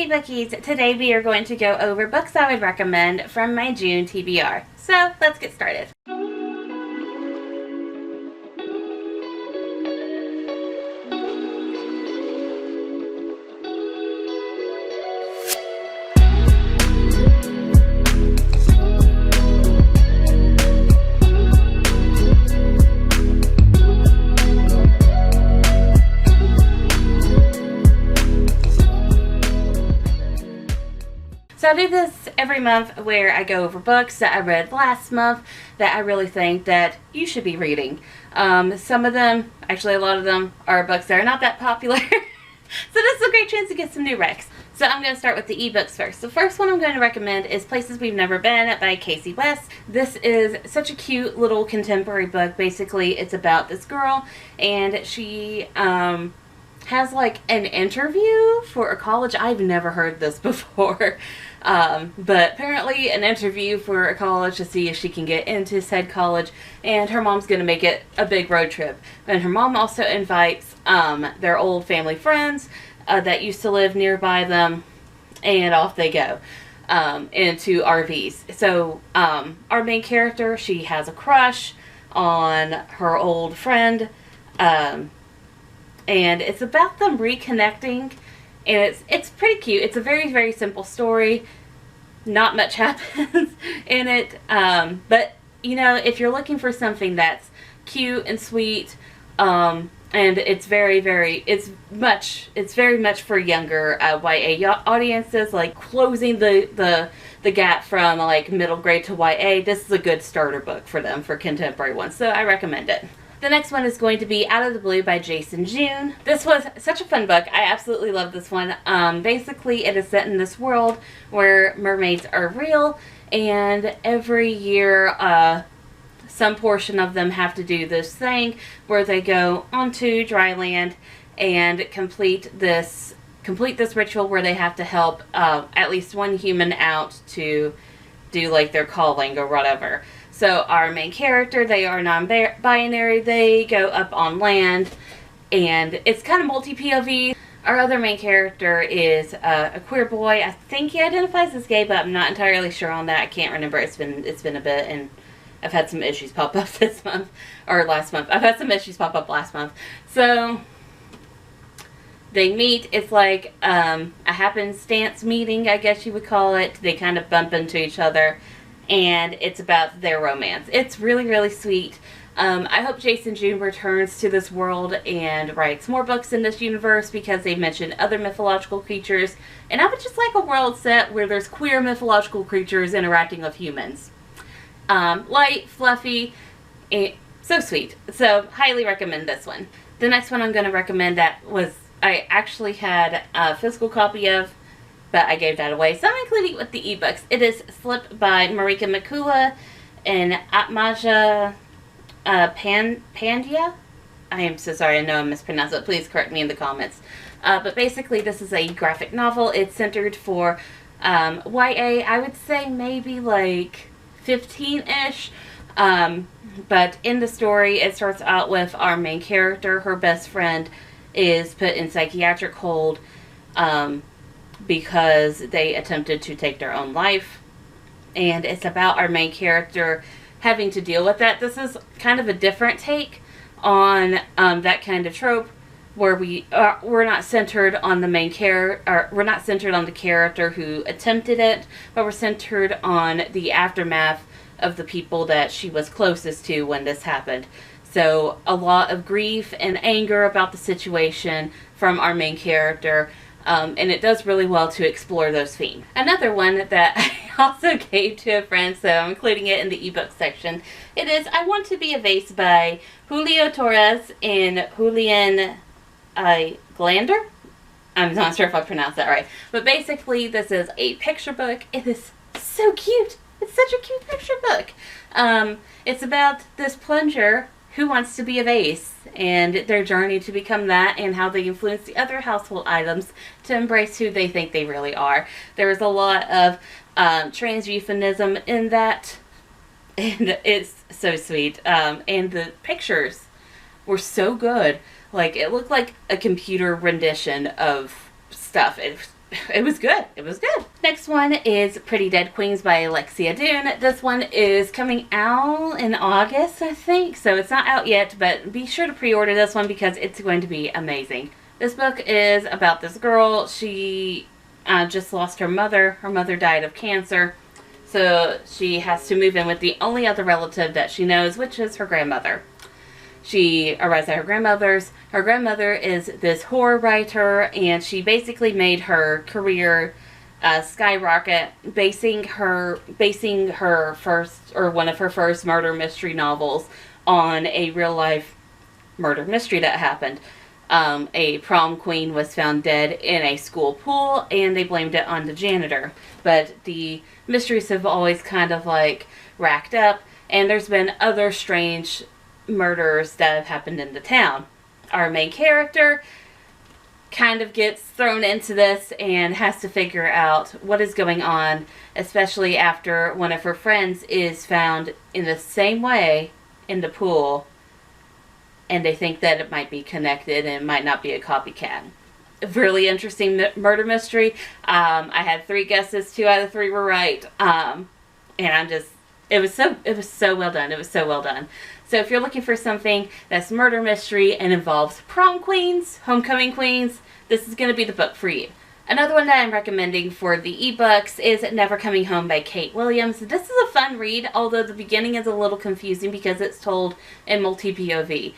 Hey Bookies, today we are going to go over books I would recommend from my June TBR. So let's get started. So I do this every month where I go over books that I read last month that I really think that you should be reading. Some of them, actually a lot of them, are books that are not that popular. So this is a great chance to get some new recs. So I'm going to start with the ebooks first. The first one I'm going to recommend is Places We've Never Been by Kasie. This is such a cute little contemporary book. Basically, it's about this girl, and she has like an interview for a college. I've never heard this before. But apparently an interview for a college to see if she can get into said college, and her mom's going to make it a big road trip. And her mom also invites their old family friends that used to live nearby them, and off they go into RVs. So our main character, she has a crush on her old friend, and it's about them reconnecting. And it's pretty cute. It's a very, very simple story. Not much happens in it. But, you know, if you're looking for something that's cute and sweet, and it's very, very much for younger YA audiences, like closing the gap from like middle grade to YA, this is a good starter book for them, for contemporary ones. So I recommend it. The next one is going to be Out of the Blue by Jason June. This was such a fun book. I absolutely love this one. Basically, it is set in this world where mermaids are real, and every year some portion of them have to do this thing where they go onto dry land and complete this ritual where they have to help at least one human out to do like their calling or whatever. So our main character, they are non-binary. They go up on land, and it's kind of multi-POV. Our other main character is a queer boy. I think he identifies as gay, but I'm not entirely sure on that. I can't remember. It's been a bit, and I've had some issues pop up this month, or last month. I've had some issues pop up last month. So they meet. It's like a happenstance meeting, I guess you would call it. They kind of bump into each other, and it's about their romance. It's really, really sweet. I hope Jason June returns to this world and writes more books in this universe, because they mentioned other mythological creatures, and I would just like a world set where there's queer mythological creatures interacting with humans. Light, fluffy, and so sweet. So highly recommend this one. The next one I'm going to recommend I actually had a physical copy of, but I gave that away, so I'm including it with the ebooks. It is Slip by Marika, McCoola and Aatmaja Pandya. I am so sorry, I know I mispronounced it. Please correct me in the comments. But basically, this is a graphic novel. It's centered for YA, I would say maybe like 15-ish. But in the story, it starts out with our main character. Her best friend is put in psychiatric hold because they attempted to take their own life, and it's about our main character having to deal with that. This is kind of a different take on that kind of trope, where we're not centered on the main character, or we're not centered on the character who attempted it, but we're centered on the aftermath of the people that she was closest to when this happened. So a lot of grief and anger about the situation from our main character. And it does really well to explore those themes. Another one that I also gave to a friend, so I'm including it in the ebook section. It is I Want to Be a Vase by Julio Torres and Julian Glander. I'm not sure if I pronounced that right. But basically, this is a picture book. It is so cute. It's such a cute picture book. It's about this plunger who wants to be a vase, and their journey to become that, and how they influence the other household items to embrace who they think they really are. There is a lot of trans euphemism in that, and it's so sweet. And the pictures were so good. Like, it looked like a computer rendition of stuff. it was good. It was good. Next one is Pretty Dead Queens by Alexia Dune. This one is coming out in August, I think. So it's not out yet, but be sure to pre-order this one because it's going to be amazing. This book is about this girl. She just lost her mother. Her mother died of cancer. So she has to move in with the only other relative that she knows, which is her grandmother. She arrives at her grandmother's. Her grandmother is this horror writer, and she basically made her career skyrocket, basing her first, or one of her first murder mystery novels on a real life murder mystery that happened. A prom queen was found dead in a school pool, and they blamed it on the janitor. But the mysteries have always kind of like racked up, and there's been other strange murders that have happened in the town. Our main character kind of gets thrown into this and has to figure out what is going on, especially after one of her friends is found in the same way in the pool, and they think that it might be connected and it might not be a copycat. A really interesting murder mystery. I had 3 guesses, 2 out of 3 were right, and it was so well done. It was so well done. So if you're looking for something that's murder mystery and involves prom queens, homecoming queens, this is going to be the book for you. Another one that I'm recommending for the ebooks is Never Coming Home by Kate Williams. This is a fun read, although the beginning is a little confusing because it's told in multi-POV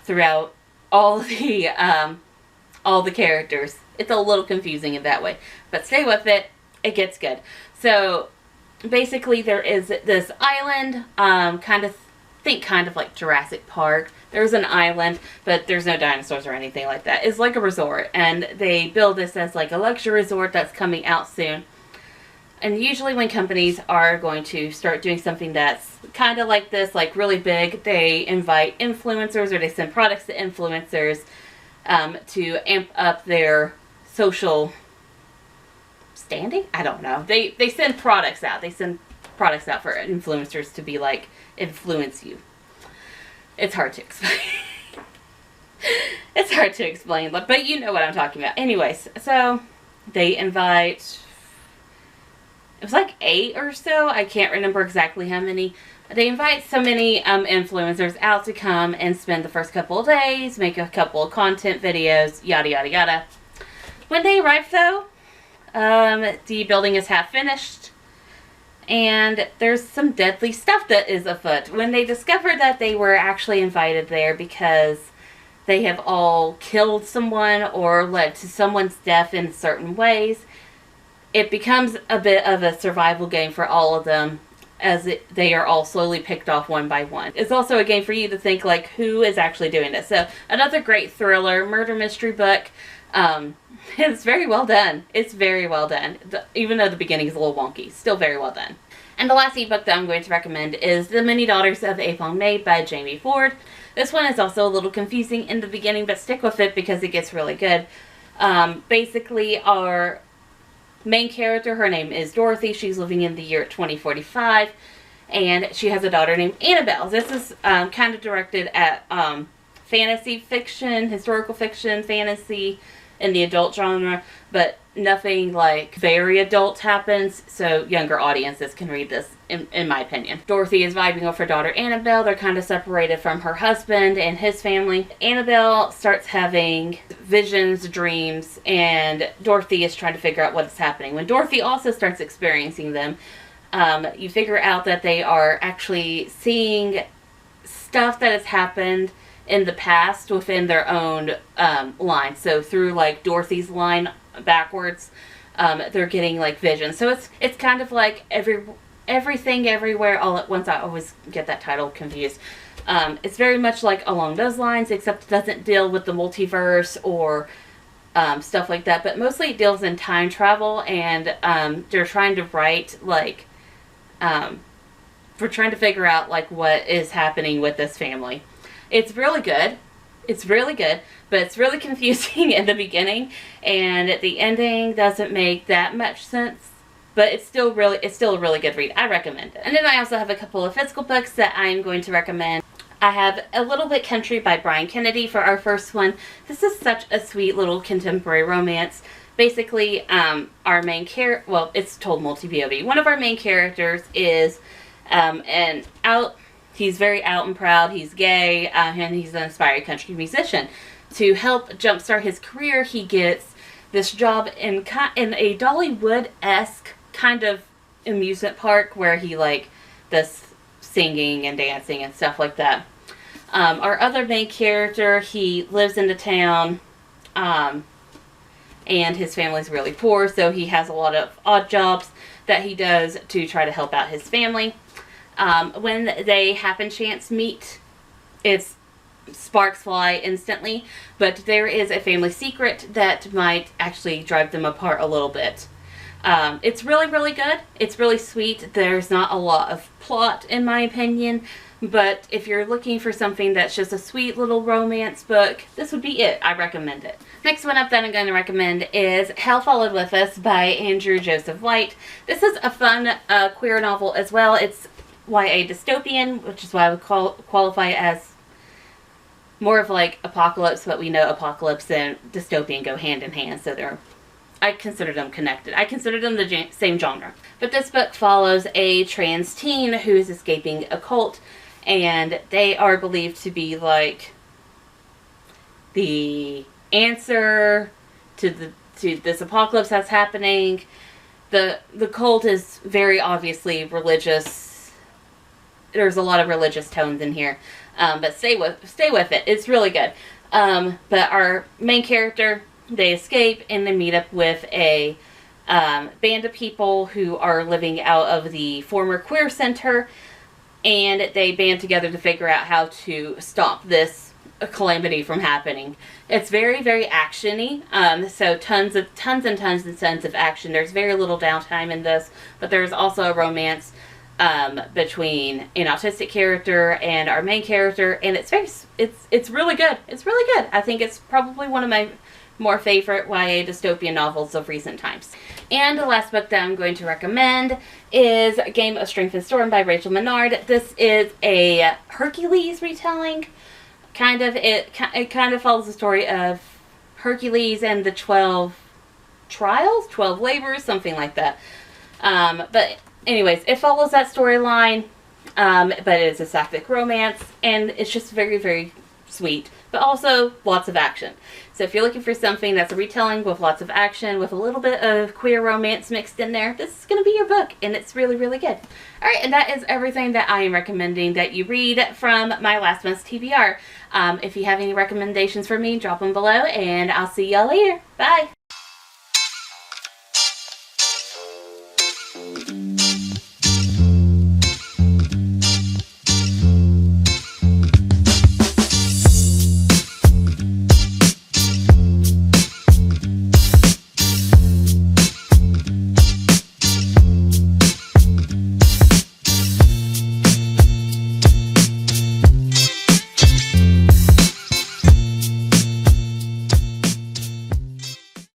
throughout all the characters. It's a little confusing in that way, but stay with it. It gets good. So basically there is this island, kind of like Jurassic Park. There's an island, but there's no dinosaurs or anything like that. It's like a resort, and they build this as like a luxury resort that's coming out soon. And usually when companies are going to start doing something that's kind of like this, like really big, they invite influencers, or they send products to influencers to amp up their social standing? I don't know. They send products out. They send products out for influencers to be like, influence you. It's hard to explain. It's hard to explain, but you know what I'm talking about. Anyways, so they invite, it was like 8 or so. I can't remember exactly how many. They invite so many influencers out to come and spend the first couple of days, make a couple of content videos, yada yada yada. When they arrive though, the building is half finished, and there's some deadly stuff that is afoot. When they discover that they were actually invited there because they have all killed someone or led to someone's death in certain ways, it becomes a bit of a survival game for all of them, as they are all slowly picked off one by one. It's also a game for you to think, like, who is actually doing this? So, another great thriller, murder mystery book. It's very well done. It's very well done. Even though the beginning is a little wonky, still very well done. And the last ebook that I'm going to recommend is The Many Daughters of Afong by Jamie Ford. This one is also a little confusing in the beginning, but stick with it because it gets really good. Basically, our main character, her name is Dorothy. She's living in the year 2045, and she has a daughter named Annabelle. This is kind of directed at fantasy fiction, historical fiction, fantasy, in the adult genre, but nothing like very adult happens, so younger audiences can read this, in my opinion. Dorothy is vibing with her daughter Annabelle. They're kind of separated from her husband and his family. Annabelle starts having visions, dreams, and Dorothy is trying to figure out what is happening. When Dorothy also starts experiencing them, you figure out that they are actually seeing stuff that has happened in the past within their own line. So through like Dorothy's line backwards, they're getting like visions. So it's kind of like everything everywhere all at once. I always get that title confused. It's very much like along those lines, except it doesn't deal with the multiverse or stuff like that, but mostly it deals in time travel, and they're trying to write like we're trying to figure out like what is happening with this family. It's really good. It's really good, but it's really confusing in the beginning, and the ending doesn't make that much sense. But it's still a really good read. I recommend it. And then I also have a couple of physical books that I'm going to recommend. I have A Little Bit Country by Brian Kennedy for our first one. This is such a sweet little contemporary romance Basically, our main character, well, it's told multi-POV. One of our main characters is he's very out and proud, he's gay, and he's an aspiring country musician. To help jumpstart his career, he gets this job in a Dollywood-esque kind of amusement park where he, like, does singing and dancing and stuff like that. Our other main character, he lives in the town, and his family's really poor, so he has a lot of odd jobs that he does to try to help out his family. When they happen chance meet, it's sparks fly instantly, but there is a family secret that might actually drive them apart a little bit. It's really, really good. It's really sweet. There's not a lot of plot, in my opinion, but if you're looking for something that's just a sweet little romance book, this would be it. I recommend it. Next one up that I'm going to recommend is Hell Followed With Us by Andrew Joseph White. This is a fun queer novel as well. It's YA dystopian, which is why I would qualify it as more of like apocalypse, but we know apocalypse and dystopian go hand in hand, so I consider them connected. I consider them the same genre. But this book follows a trans teen who is escaping a cult, and they are believed to be like the answer to this apocalypse that's happening. The cult is very obviously religious. There's a lot of religious tones in here, but stay with it. It's really good. But our main character, they escape and they meet up with a band of people who are living out of the former queer center, and they band together to figure out how to stop this calamity from happening. It's very, very action-y, so tons and tons of action. There's very little downtime in this, but there's also a romance between an autistic character and our main character, and it's really good. It's really good. I think it's probably one of my more favorite YA dystopian novels of recent times. And the last book that I'm going to recommend is Game of Strength and Storm by Rachel Menard. This is a Hercules retelling. It kind of follows the story of Hercules and the 12 trials, 12 labors, something like that. But anyways, it follows that storyline, but it is a sapphic romance, and it's just very, very sweet, but also lots of action. So if you're looking for something that's a retelling with lots of action, with a little bit of queer romance mixed in there, this is going to be your book, and it's really, really good. Alright, and that is everything that I am recommending that you read from my last month's TBR. If you have any recommendations for me, drop them below, and I'll see y'all later. Bye!